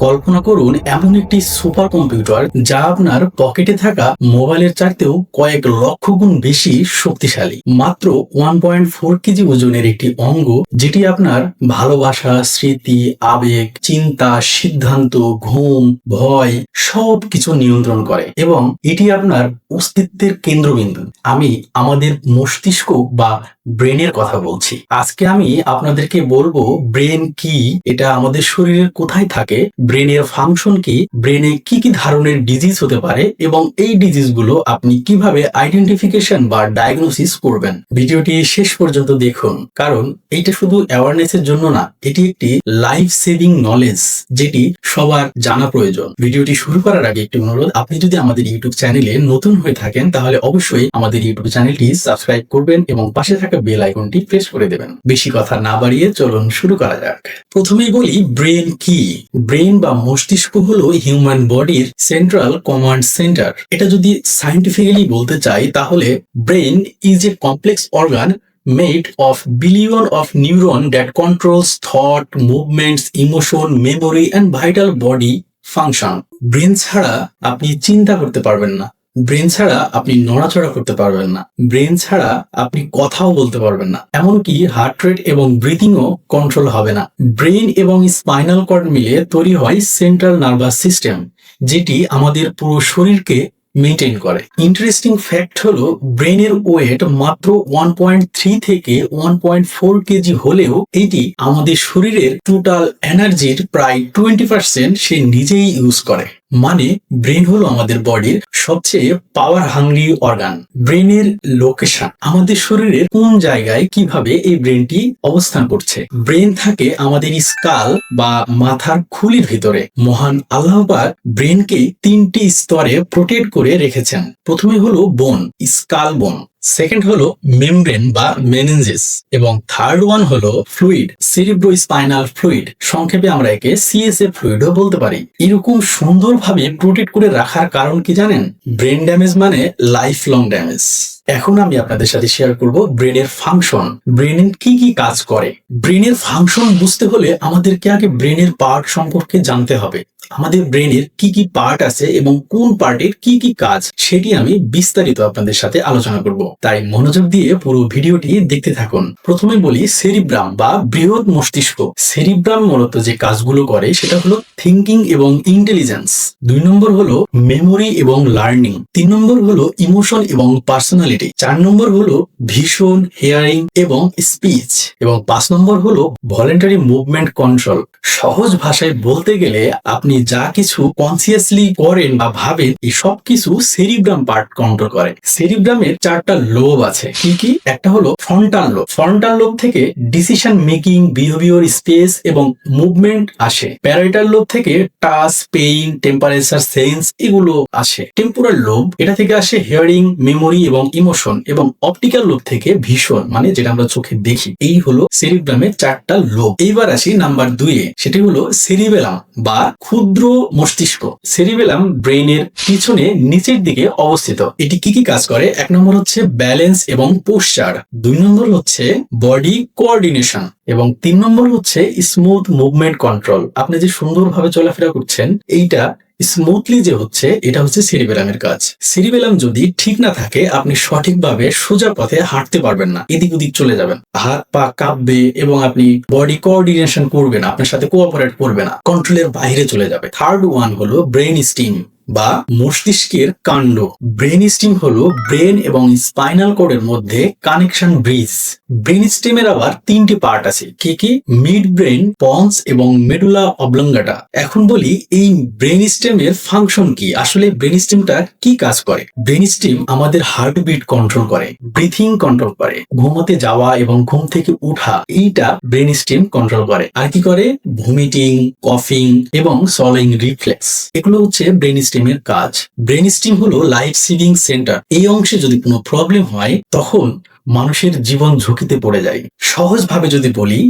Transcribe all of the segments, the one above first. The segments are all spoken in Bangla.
কল্পনা করুন এমন একটি সুপার কম্পিউটার যা আপনার পকেটে থাকা মোবাইলের চাইতেও কয়েক লক্ষ গুণ বেশি শক্তিশালী। মাত্র 1.4 কেজি ওজনের একটি অঙ্গ যেটি আপনার ভালোবাসা, স্মৃতি, আবেগ, চিন্তা, সিদ্ধান্ত, ঘুম, ভয় সবকিছু নিয়ন্ত্রণ করে এবং এটি আপনার অস্তিত্বের কেন্দ্রবিন্দু। আমি আমাদের মস্তিষ্ক বা ব্রেনের কথা বলছি। আজকে আমি আপনাদেরকে বলবো ব্রেন কি, এটা আমাদের শরীরের কোথায় থাকে, ব্রেনের ফাংশন কি, ব্রেনে কি কি ধরনের ডিজিজ হতে পারে এবং এই ডিজিজগুলো আপনি কিভাবে আইডেন্টিফিকেশন বা ডায়াগনোসিস করবেন। ভিডিওটি শেষ পর্যন্ত দেখুন, কারণ এইটা শুধু অ্যাওয়ারনেসের জন্য না, এটি একটি লাইফ সেভিং নলেজ যেটি সবার জানা প্রয়োজন। ভিডিওটি শুরু করার আগে একটি অনুরোধ, আপনি যদি আমাদের ইউটিউব চ্যানেলে নতুন হয়ে থাকেন তাহলে অবশ্যই আমাদের ইউটিউব চ্যানেলটি সাবস্ক্রাইব করবেন এবং পাশে থাকা বেল আইকনটি প্রেস করে দেবেন। বেশি কথা না বাড়িয়ে চলুন শুরু করা যাক। প্রথমেই বলি ব্রেন কি। ব্রেন বা মস্তিষ্ক হলো হিউম্যান বডির সেন্ট্রাল কমান্ড সেন্টার। এটা যদি সায়েন্টিফিক্যালি বলতে চাই তাহলে brain is a complex organ made of billion of neuron that controls thought, movements, emotion, memory and vital body function. Brain ছাড়া আপনি চিন্তা করতে পারবেন না, ব্রেন ছাড়া আপনি নড়াচড়া করতে পারবেন না, ব্রেন ছাড়া আপনি কথাও বলতে পারবেন না, এমনকি হার্ট রেট এবং ব্রিথিংও কন্ট্রোল হবে না। ব্রেন এবং স্পাইনাল কর্ড মিলে তৈরি হয় সেন্ট্রাল নার্ভাস সিস্টেম, যেটি আমাদের পুরো শরীরকে মেনটেন করে। ইন্টারেস্টিং ফ্যাক্ট হলো ব্রেনের ওয়েট মাত্র 1.3 থেকে 1.4 কেজি হলেও এটি আমাদের শরীরের টোটাল এনার্জির প্রায় 20% সে নিজেই ইউজ করে। মানে ব্রেন হলো আমাদের বডির সবচেয়ে পাওয়ার হাংরি অর্গান। ব্রেনের লোকেশন, আমাদের শরীরের কোন জায়গায় কিভাবে এই ব্রেনটি অবস্থান করছে। ব্রেন থাকে আমাদের স্কাল বা মাথার খুলির ভিতরে। মহান আল্লাহ পাক ব্রেনকে 3টি স্তরে প্রোটেক্ট করে রেখেছেন। প্রথমে হলো বোন, স্কাল বোন, সেকেন্ড হলো মেমব্রেন বা মেনিনজিস এবং থার্ড ওয়ান হলো ফ্লুইড, সেরিব্রোস্পাইনাল ফ্লুইড, সংক্ষেপে আমরা একে সিএসএফ ফ্লুইডও বলতে পারি। এরকম সুন্দরভাবে প্রোটেক্ট করে রাখার কারণ কি জানেন? ব্রেন ড্যামেজ মানে লাইফ লং ড্যামেজ। এখন আমি আপনাদের সাথে শেয়ার করব ব্রেনের ফাংশন, ব্রেনের কি কি কাজ করে। ব্রেনের ফাংশন বুঝতে হলে আমাদেরকে আগে ব্রেনের পার্ট সম্পর্কে জানতে হবে। আমাদের ব্রেনের কি কি পার্ট আছে এবং কোন পার্টের কি কি কাজ সেটি আমি বিস্তারিত আপনাদের সাথে আলোচনা করব, তাই মনোযোগ দিয়ে পুরো ভিডিওটি দেখতে থাকুন। প্রথমে বলি সেরিব্রাম বা বৃহৎ মস্তিষ্ক। সেরিব্রাম মূলত যে কাজগুলো করে সেটা হলো থিঙ্কিং এবং ইন্টেলিজেন্স। 2 নম্বর হলো মেমোরি এবং লার্নিং। 3 নম্বর হলো ইমোশন এবং পার্সোনালিটি। 4 নম্বর হলো ভিশন, হিয়ারিং এবং স্পিচ এবং 5 নম্বর হলো ভলেন্টারি মুভমেন্ট কন্ট্রোল। সহজ ভাষায় বলতে গেলে আপনি যা কিছু কনসিয়াসলি করেন বা ভাবেন এই সব কিছু সেরিব্রাম পার্ট কন্ট্রোল করে। সেরিব্রামের 4টা লোব আছে। কি কি? একটা হলো ফ্রন্টাল লোব। ফ্রন্টাল লোব থেকে ডিসিশন মেকিং, বিহেভিয়ার, স্পেস এবং মুভমেন্ট আসে। প্যারাইটাল লোব থেকে টাচ, পেইন, টেম্পারেচার সেন্স এগুলো আসে। টেম্পোরাল লোব, এটা থেকে আসে হিয়ারিং, মেমোরি এবং ইমোশন এবং অপটিক্যাল লোব থেকে ভিশন, মানে যেটা আমরা চোখে দেখি। এই হলো সেরিব্রামের 4টা লোব। এইবার আসি নাম্বার 2 এ, সেটি হলো সেরিবেলাম বা ক্ষুদ্র মস্তিষ্ক। সেরিবেলাম ব্রেনের পিছনে নিচের দিকে অবস্থিত। এটি কি কি কাজ করে? 1 নম্বর হচ্ছে ব্যালেন্স এবং পোশ্চার, 2 নম্বর হচ্ছে বডি কোঅর্ডিনেশন এবং 3 নম্বর হচ্ছে স্মুথ মুভমেন্ট কন্ট্রোল। আপনি যে সুন্দরভাবে চলাফেরা করছেন এইটা স্মুথলি যে হচ্ছে, এটা হচ্ছে সেরিবেলামের কাজ। সেরিবেলাম যদি ঠিক না থাকে আপনি সঠিকভাবে সোজা পথে হাঁটতে পারবেন না, এদিক ওদিক চলে যাবেন, হাত পা কাঁপবে এবং আপনি বডি কোঅর্ডিনেশন করবে না, আপনার সাথে কোঅপারেট করবে না, কন্ট্রোলের বাইরে চলে যাবে। থার্ড ওয়ান হলো ব্রেন স্টিম বা মস্তিষ্কের কাণ্ড। ব্রেন স্টিম হলো ব্রেন এবং স্পাইনাল কর্ডের মধ্যে কানেকশন ব্রিজ। ব্রেন স্টিমের আবার 3টি পার্ট আছে। কি কি? মিড ব্রেন, পন্স এবং মেডুলা অবলঙ্গাটা। এখন বলি এই ব্রেন স্টেমের ফাংশন কি, আসলে ব্রেন স্টিমটা কি কাজ করে। ব্রেন স্টিম আমাদের হার্টবিট কন্ট্রোল করে, ব্রিথিং কন্ট্রোল করে, ঘুমোতে যাওয়া এবং ঘুম থেকে উঠা এইটা ব্রেন স্টিম কন্ট্রোল করে। আর কি করে? ভমিটিং, কফিং এবং সলিং রিফ্লেক্স, এগুলো হচ্ছে ব্রেন স্টিমের কাজ। ব্রেন স্টিম হলো লাইফ সেভিং সেন্টার। এই অংশে যদি কোনো প্রবলেম হয় তখন মানুষের জীবন ঝুঁকিতে পড়ে যায়। সহজভাবে যদি বলি,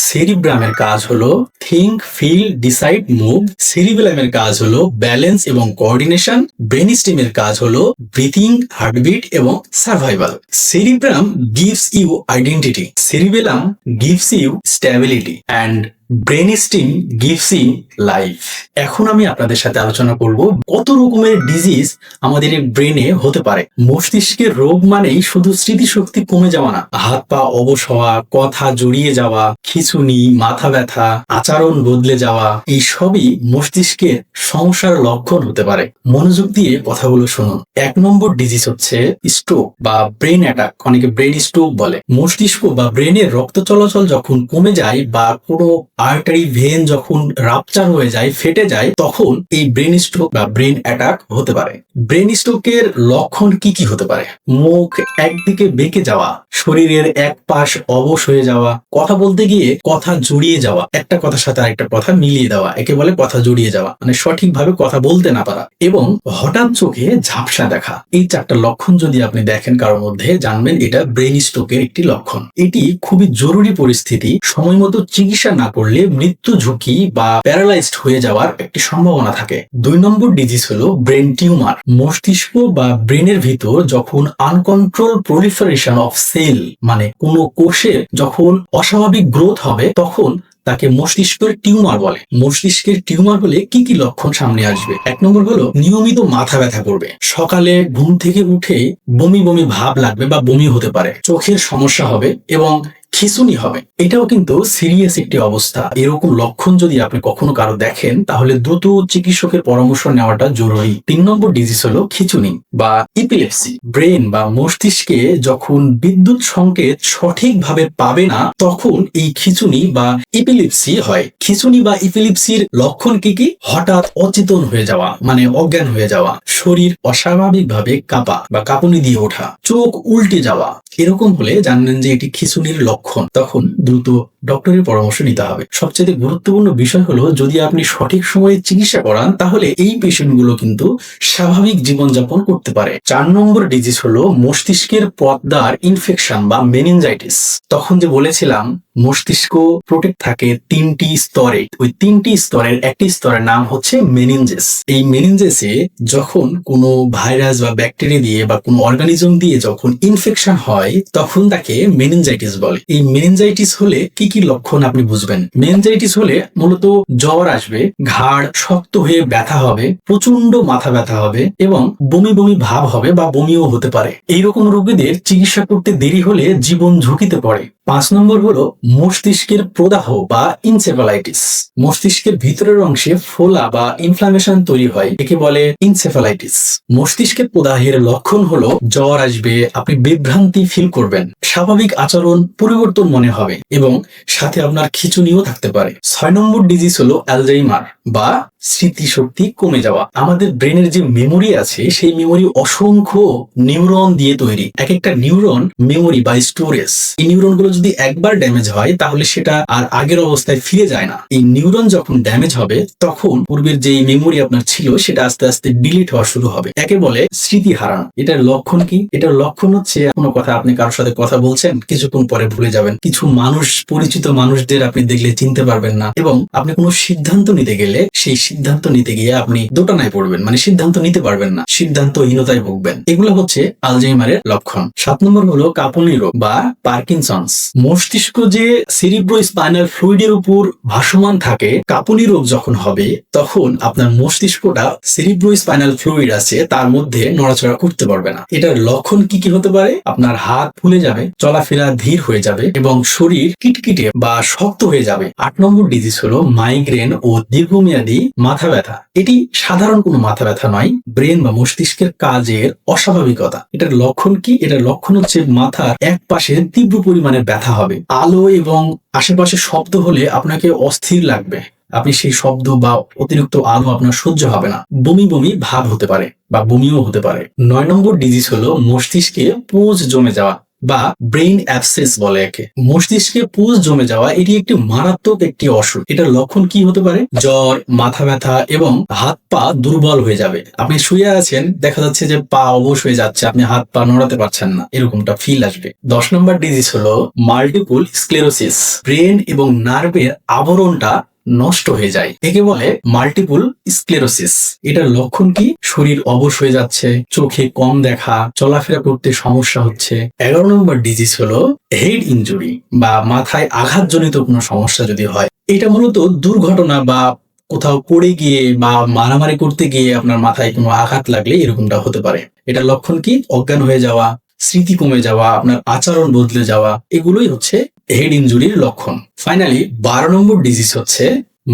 সেরিব্রামের কাজ হলো থিঙ্ক, ফিল, ডিসাইড, মুভ। সেরিবেলামের কাজ হলো ব্যালেন্স এবং কোঅর্ডিনেশন। ব্রেন স্টিমের কাজ হলো ব্রিথিং, হার্টবিট এবং survival. Cerebrum gives you identity, cerebellum gives you stability and brain stem gives in life. এখন আমি আপনাদের সাথে আলোচনা করব কত রকমের ডিজিজ আমাদের ব্রেনে হতে পারে। মস্তিষ্কের রোগ মানেই শুধু স্মৃতিশক্তি কমে যাওয়া না, হাত পা অবশ হওয়া, কথা জড়িয়ে যাওয়া, খিঁচুনি, মাথা ব্যথা, আচরণ বদলে যাওয়া, এই সবই মস্তিষ্কের সমস্যার লক্ষণ হতে পারে। মনোযোগ দিয়ে কথাগুলো শুনুন। 1 নম্বর ডিজিজ হচ্ছে স্ট্রোক বা ব্রেন অ্যাটাক, অনেকে ব্রেন স্ট্রোক বলে। মস্তিষ্ক বা ব্রেনের রক্ত চলাচল যখন কমে যায় বা কোনো আর্টারি ভেন যখন রাপচার হয়ে যায়, ফেটে যায়, তখন এই ব্রেন স্ট্রোক বা ব্রেন অ্যাটাক হতে পারে। ব্রেন স্ট্রোকের লক্ষণ কি কি হতে পারে? মুখ একদিকে বেঁকে যাওয়া, শরীরের এক পাশ অবশ হয়ে যাওয়া, কথা বলতে গিয়ে কথা জড়িয়ে যাওয়া, একটা কথার সাথে আরেকটা কথা মিলিয়ে দেওয়া, একে বলে কথা জড়িয়ে যাওয়া, মানে সঠিকভাবে কথা বলতে না পারা, এবং হঠাৎ চোখে ঝাপসা দেখা। এই 4টা লক্ষণ যদি আপনি দেখেন কারোর মধ্যে, জানবেন এটা ব্রেন স্ট্রোকের একটি লক্ষণ। এটি খুবই জরুরি পরিস্থিতি, সময় মতো চিকিৎসা না করলে মৃত্যু ঝুঁকি বা প্যারালাইজড হয়ে যাওয়ার একটি সম্ভাবনা থাকে। 2 নম্বর ডিজিজ হলো ব্রেন টিউমার। মস্তিষ্ক বা ব্রেনের ভিতর যখন আনকন্ট্রোল প্রলিফারেশন অফ সেল, মানে কোনো কোষের যখন অস্বাভাবিক গ্রোথ হবে, তখন তাকে মস্তিষ্কের টিউমার বলে। মস্তিষ্কের টিউমার হলে কি কি লক্ষণ সামনে আসবে? 1 নম্বর হলো নিয়মিত মাথা ব্যথা করবে, সকালে ঘুম থেকে উঠে বমি বমি ভাব লাগবে বা বমি হতে পারে, চোখের সমস্যা হবে এবং খিঁচুনি হবে। এটাও কিন্তু সিরিয়াস একটি অবস্থা। এরকম লক্ষণ যদি আপনি কখনো কারো দেখেন, তাহলে দ্রুত চিকিৎসকের পরামর্শ নেওয়াটা জরুরি। 3 নম্বর ডিজিজ হলো খিঁচুনি বা ইপিলেপসি। ব্রেন বা মস্তিষ্কে যখন বিদ্যুৎ সংকেত সঠিকভাবে পাবে না, তখন এই খিঁচুনি বা ইপিলেপসি হয়। খিঁচুনি বা ইপিলেপসির লক্ষণ কি কি? হঠাৎ অচেতন হয়ে যাওয়া, মানে অজ্ঞান হয়ে যাওয়া, শরীর অস্বাভাবিকভাবে কাঁপা বা কাঁপুনি দিয়ে ওঠা, চোখ উল্টে যাওয়া। এরকম হলে জানবেন যে এটি খিঁচুনির লক্ষণ, তখন দ্রুত ডক্টরের পরামর্শ নিতে হবে। সবচেয়ে গুরুত্বপূর্ণ বিষয় হলো, যদি আপনি সঠিক সময়ে চিকিৎসা করান, তাহলে এই পেশেন্টগুলো কিন্তু স্বাভাবিক জীবনযাপন করতে পারে। 4 নম্বর ডিজিজ হলো মস্তিষ্কের পর্দার ইনফেকশন বা মেনিনজাইটিস। তখন যে বলেছিলাম মস্তিষ্ক প্রোটেক্ট থাকে 3টি স্তরে, ওই 3টি স্তরের একটি স্তরের নাম হচ্ছে মেনিনজেস। এই মেনিনজেসে যখন কোনো ভাইরাস বা ব্যাকটেরিয়া দিয়ে বা কোনো অর্গানিজম দিয়ে যখন ইনফেকশন হয়, তখন তাকে মেনিনজাইটিস বলে। এই মেনিনজাইটিস হলে কি কি লক্ষণ আপনি বুঝবেন? মেনিনজাইটিস হলে মূলত জ্বর আসবে, ঘাড় শক্ত হয়ে ব্যথা হবে, প্রচন্ড মাথা ব্যথা হবে এবং বমি বমি ভাব হবে বা বমিও হতে পারে। এইরকম রোগীদের চিকিৎসা করতে দেরি হলে জীবন ঝুঁকিতে পড়ে। 5 নম্বর হলো মস্তিষ্কের প্রদাহ বা ইনসেফালাইটিস। মস্তিষ্কের ভিতরের অংশে ফোলা বা ইনফ্লামেশন তৈরি হয়, একে বলে ইনসেফালাইটিস। মস্তিষ্কের প্রদাহের লক্ষণ হলো জ্বর আসবে, আপনি বিভ্রান্তি ফিল করবেন, স্বাভাবিক আচরণ পরিবর্তন মনে হবে এবং সাথে আপনার খিঁচুনিও থাকতে পারে। 6 নম্বর ডিজিজ হলো অ্যালজাইমার বা স্মৃতিশক্তি কমে যাওয়া। আমাদের ব্রেনের যে মেমোরি আছে, সেই মেমোরি অসংখ্য নিউরন দিয়ে তৈরি। এক একটা নিউরন মেমোরি বা স্টোরেজ। এই নিউরনগুলো যদি একবার ড্যামেজ হয়, তাহলে সেটা আর আগের অবস্থায় ফিরে যায় না। এই নিউরন যখন ড্যামেজ হবে, তখন পূর্বের যে মেমোরি আপনার ছিল, সেটা আস্তে আস্তে ডিলিট হওয়া শুরু হবে। একে বলে স্মৃতি হারানো। এটার লক্ষণ কি? এটার লক্ষণ হচ্ছে কোনো কথা আপনি কারোর সাথে কথা বলছেন, কিছুক্ষণ পরে ভুলে যাবেন। কিছু মানুষ, পরিচিত মানুষদের আপনি দেখলে চিনতে পারবেন না, এবং আপনি কোনো সিদ্ধান্ত নিতে গেলে সেই সিদ্ধান্ত নিতে গিয়ে আপনি দোটানায় পড়বেন, মানে সিদ্ধান্ত নিতে পারবেন না, সিদ্ধান্তহীনতায় ভুগবেন। এগুলো হচ্ছে আলজাইমারের লক্ষণ। 7 নম্বর হলো কাঁপুনি রোগ বা পার্কিনসন্স। মস্তিষ্ক যে সেরিব্রো স্পাইনাল ফ্লুইডের উপর ভাসমান থাকে, কাঁপুনি রোগ যখন হবে, তখন আপনার মস্তিষ্কটা সেরিব্রো স্পাইনাল ফ্লুইড আছে, তার মধ্যে নড়াচড়া করতে পারবে না। এটার লক্ষণ কি কি হতে পারে? আপনার হাত ফুলে যাবে, চলাফেরা ধীর হয়ে যাবে এবং শরীর কিটকিটে বা শক্ত হয়ে যাবে। 8 নম্বর ডিজিজ হলো মাইগ্রেন ও দীর্ঘমেয়াদী মাথা ব্যথা। এটি সাধারণ কোনো মাথা ব্যথা নয়, ব্রেন বা মস্তিষ্কের কাজের অস্বাভাবিকতা। এটার লক্ষণ কি? এটার লক্ষণ হচ্ছে মাথার এক পাশে তীব্র পরিমাণে ব্যথা হবে। আলো এবং আশেপাশে শব্দ হলে আপনাকে অস্থির লাগবে, আপনি সেই শব্দ বা অতিরিক্ত আলো আপনার সহ্য হবে না। বমি বমি ভাব হতে পারে বা বমিও হতে পারে। 9 নম্বর ডিজিজ হলো মস্তিষ্কে পুঁজ জমে যাওয়া বা ব্রেইন অ্যাবসেস বলে একে। মস্তিষ্কে পুঁজ জমে যাওয়া এটি একটি মারাত্মক একটি অসুখ। এটার লক্ষণ কি হতে পারে? জ্বর, মাথা ব্যথা এবং হাত পা দুর্বল হয়ে যাবে। আপনি শুয়ে আছেন, দেখা যাচ্ছে যে পা অবশ হয়ে যাচ্ছে, আপনি হাত পা নড়াতে পারছেন না, এরকমটা ফিল আসবে। 10 নম্বর ডিজিজ হলো মাল্টিপল স্ক্লেরোসিস। ব্রেন এবং নার্ভের আবরণটা নষ্ট হয়ে যায়। একে বলে মাল্টিপল স্ক্লেরোসিস। এটার লক্ষণ কি? শরীর অবশ হয়ে যাচ্ছে, চোখে কম দেখা, চলাফেরা করতে সমস্যা হচ্ছে। 11 নম্বর ডিজিজ হলো হেড ইনজুরি বা মাথায় আঘাতজনিত কোনো সমস্যা যদি হয়। এটা মূলত দুর্ঘটনা বা কোথাও পড়ে গিয়ে বা মারামারি করতে গিয়ে আপনার মাথায় কোনো আঘাত লাগলে এরকমটা হতে পারে। এটার লক্ষণ কি? অজ্ঞান হয়ে যাওয়া, স্মৃতি কমে যাওয়া, আপনার আচরণ বদলে যাওয়া, এগুলোই হচ্ছে হেড ইনজুরির লক্ষণ। ফাইনালি 12 নম্বর ডিজিজ হচ্ছে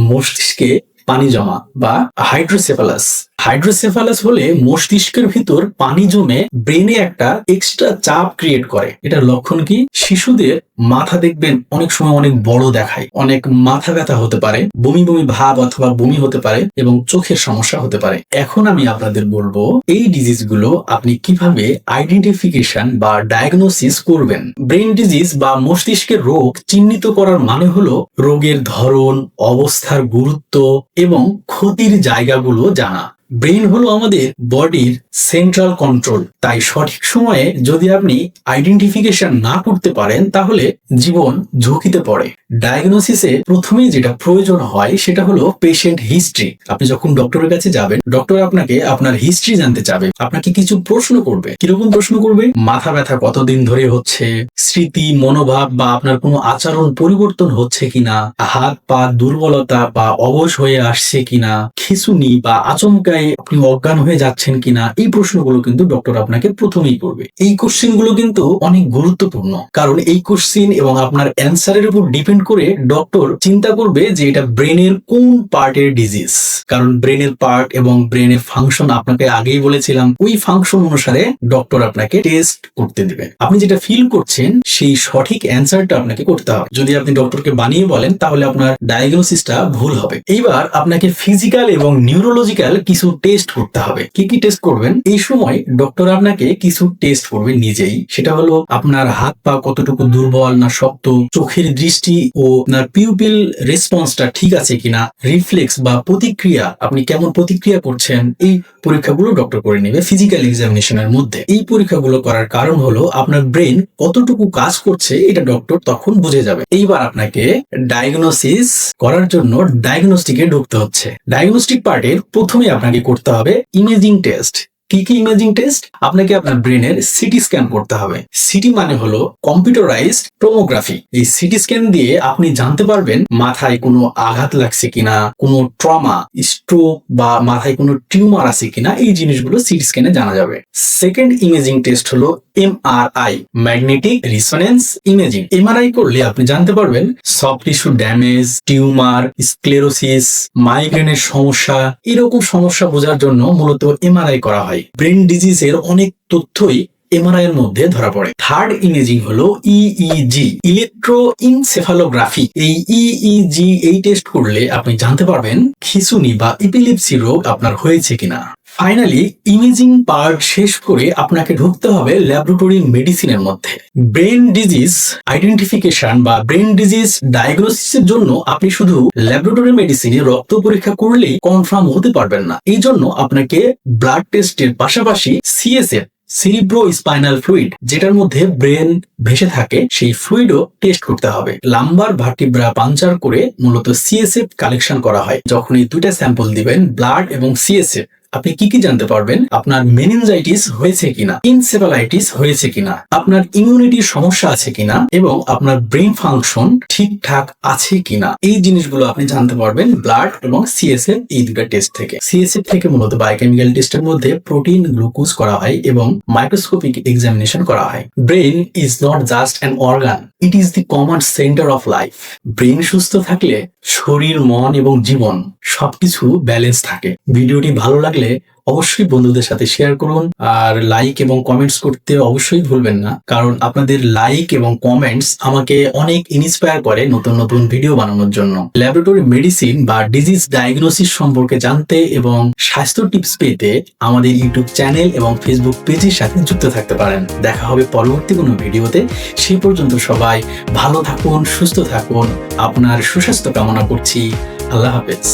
মস্তিষ্কে পানি জমা বা হাইড্রোসেফালাস। হাইড্রোসেফালাস হলে মস্তিষ্কের ভিতর পানি জমে ব্রেনে একটা এক্সট্রা চাপ ক্রিয়েট করে। এটার লক্ষণ কি? শিশুদের মাথা দেখবেন অনেক সময় অনেক বড় দেখায়, অনেক মাথা ব্যথা হতে পারে, বমি বমি ভাব অথবা বমি হতে পারে এবং চোখের সমস্যা হতে পারে। এখন আমি আপনাদের বলবো এই ডিজিজ গুলো আপনি কিভাবে আইডেন্টিফিকেশন বা ডায়াগনোসিস করবেন। ব্রেন ডিজিজ বা মস্তিষ্কের রোগ চিহ্নিত করার মানে হলো রোগের ধরন, অবস্থার গুরুত্ব এবং ক্ষতির জায়গাগুলো জানা। ব্রেন হলো আমাদের বডির সেন্ট্রাল কন্ট্রোল, তাই সঠিক সময়ে যদি আপনি আইডেন্টিফিকেশন না করতে পারেন তাহলে জীবন ঝুঁকিতে পড়ে। ডায়াগনোসিসে প্রথমেই যেটা প্রয়োজন হয় সেটা হলো পেশেন্ট হিস্ট্রি। আপনি যখন ডক্টরের কাছে যাবেন, ডক্টর আপনাকে আপনার হিস্ট্রি জানতে চাবে, আপনাকে কিছু প্রশ্ন করবে। কিরকম প্রশ্ন করবে? মাথা ব্যথা কতদিন ধরে হচ্ছে, স্মৃতি, মনোভাব বা আপনার কোনো আচরণ পরিবর্তন হচ্ছে কিনা, হাত পা দুর্বলতা বা অবশ হয়ে আসছে কিনা, খিঁচুনি বা আচমকায় আপনি অজ্ঞান হয়ে যাচ্ছেন কিনা। এই প্রশ্নগুলো কিন্তু ডক্টর আপনাকে প্রথমেই করবে। এই কোশ্চেন গুলো কিন্তু অনেক গুরুত্বপূর্ণ, কারণ এই কোশ্চেন এবং আপনার অ্যান্সারের উপর ডিপেন্ড করে ডক্টর চিন্তা করবে যে এটা ব্রেনের কোন পার্টের ডিজিজ। কারণ ব্রেনের পার্ট এবং ব্রেনের ফাংশন আপনাকে আগেই বলেছিলাম, ওই ফাংশন অনুসারে ডক্টর আপনাকে টেস্ট করতে দিবে। আপনি যেটা ফিল করছেন সেই সঠিক অ্যান্সারটা আপনাকে করতে হবে। যদি আপনি ডক্টরকে বানিয়ে বলেন তাহলে আপনার ডায়াগনোসিসটা ভুল হবে। এইবার আপনাকে ফিজিক্যাল এবং নিউরোলজিক্যাল কিছু টেস্ট করতে হবে। কি কি টেস্ট করবেন? এই সময় ডক্টর আপনাকে কিছু টেস্ট করবে নিজেই। সেটা হলো আপনার হাত পা কতটুকু দুর্বল না শক্ত, চোখের দৃষ্টি ও আপনার পিউপিল রেসপন্সটা ঠিক আছে কিনা, রিফ্লেক্স বা প্রতিক্রিয়া, আপনি কেমন প্রতিক্রিয়া করছেন, এই পরীক্ষাগুলো ডক্টর করে নেবে ফিজিক্যাল এক্সামিনেশনের মধ্যে। এই পরীক্ষাগুলো করার কারণ হলো আপনার ব্রেন কতটুকু কাজ করছে এটা ডক্টর তখন বুঝে যাবে। এইবার আপনাকে ডায়াগনোসিস করার জন্য ডায়াগনস্টিকে ঢুকতে হচ্ছে। ডায়াগনস্টিক পার্টের প্রথমে আপনাকে করতে হবে ইমেজিং টেস্ট। কি কি ইমেজিং টেস্ট? আপনাকে আপনার ব্রেনের সিটি স্ক্যান করতে হবে। সিটি মানে হলো কম্পিউটারাইজড টোমোগ্রাফি। এই সিটি স্ক্যান দিয়ে আপনি জানতে পারবেন মাথায় কোনো আঘাত লাগছে কিনা, কোনো ট্রমা, স্ট্রোক বা মাথায় কোনো টিউমার আছে কিনা, এই জিনিসগুলো সিটি স্ক্যানে জানা যাবে। সেকেন্ড ইমেজিং টেস্ট হলো MRI, magnetic resonance imaging. MRI করলে আপনি জানতে পারবেন soft tissue damage, tumour, sclerosis, মাইগ্রেনের সমস্যা, এরকম সমস্যা বোঝার জন্য মূলত এমআরআই করা হয়। ব্রেন ডিজিজের অনেক তথ্যই এমআরআই এর মধ্যে ধরা পড়ে। থার্ড ইমেজিং হলো ইইজি, ইলেকট্রোইনসেফালোগ্রাফি। এই ইইজি এই টেস্ট করলে আপনি জানতে পারবেন খিঁচুনি বা এপিলেপসি রোগ আপনার হয়েছে কিনা। ফাইনালি ইমেজিং পার্ট শেষ করে আপনাকে ঢুকতে হবে ল্যাবরেটরি মেডিসিনের মধ্যে। ব্রেন ডিজিজ আইডেন্টিফিকেশন বা ব্রেন ডিজিজ ডায়াগনোসিসের জন্য আপনি শুধু ল্যাবরেটরি মেডিসিনে রক্ত পরীক্ষা করলেই কনফার্ম হতে পারবেন না। এই জন্য আপনাকে ব্লাড টেস্টের পাশাপাশি সিএসএফ, সেরিব্রো স্পাইনাল ফ্লুইড, যেটার মধ্যে ব্রেন ভেসে থাকে, সেই ফ্লুইডও টেস্ট করতে হবে। লাম্বার ভার্টিব্রা পাঞ্চার করে মূলত সিএসএফ কালেকশন করা হয়। যখন এই দুইটা স্যাম্পল দিবেন, ব্লাড এবং সিএসএফ, আপনি কি কি জানতে পারবেন? আপনার মেনিনজাইটিস হয়েছে কিনা, এনসেফালাইটিস হয়েছে কিনা, আপনার ইমিউনিটির সমস্যা আছে কিনা এবং আপনার ব্রেন ফাংশন ঠিকঠাক আছে কিনা, এই জিনিসগুলো আপনি জানতে পারবেন ব্লাড এবং সিএসএফ এই দুটা টেস্ট থেকে। সিএসএফ থেকে মূলত বায়োকেমিক্যাল টেস্টের মধ্যে প্রোটিন, গ্লুকোজ করা হয় এবং মাইক্রোস্কোপিক এক্সামিনেশন করা হয়। Brain is not just an organ, it is the command centre of life. Brain সুস্থ থাকলে শরীর, মন এবং জীবন সবকিছু ব্যালেন্স থাকে। ভিডিওটি ভালো লাগলে অবশ্যই বন্ধুদের সাথে শেয়ার করুন, আর লাইক এবং কমেন্টস করতে অবশ্যই ভুলবেন না, কারণ আপনাদের লাইক এবং কমেন্টস আমাকে অনেক ইন্সপায়ার করে নতুন নতুন ভিডিও বানানোর জন্য। ল্যাবরেটরি মেডিসিন বা ডিজিজ ডায়াগনোসিস সম্পর্কে জানতে এবং স্বাস্থ্য টিপস পেতে আমাদের ইউটিউব চ্যানেল এবং ফেসবুক পেজের সাথে যুক্ত থাকতে পারেন। দেখা হবে পরবর্তী কোনো ভিডিওতে। সেই পর্যন্ত সবাই ভালো থাকুন, সুস্থ থাকুন। আপনার সুস্বাস্থ্য কামনা করছি। আল্লাহ হাফেজ।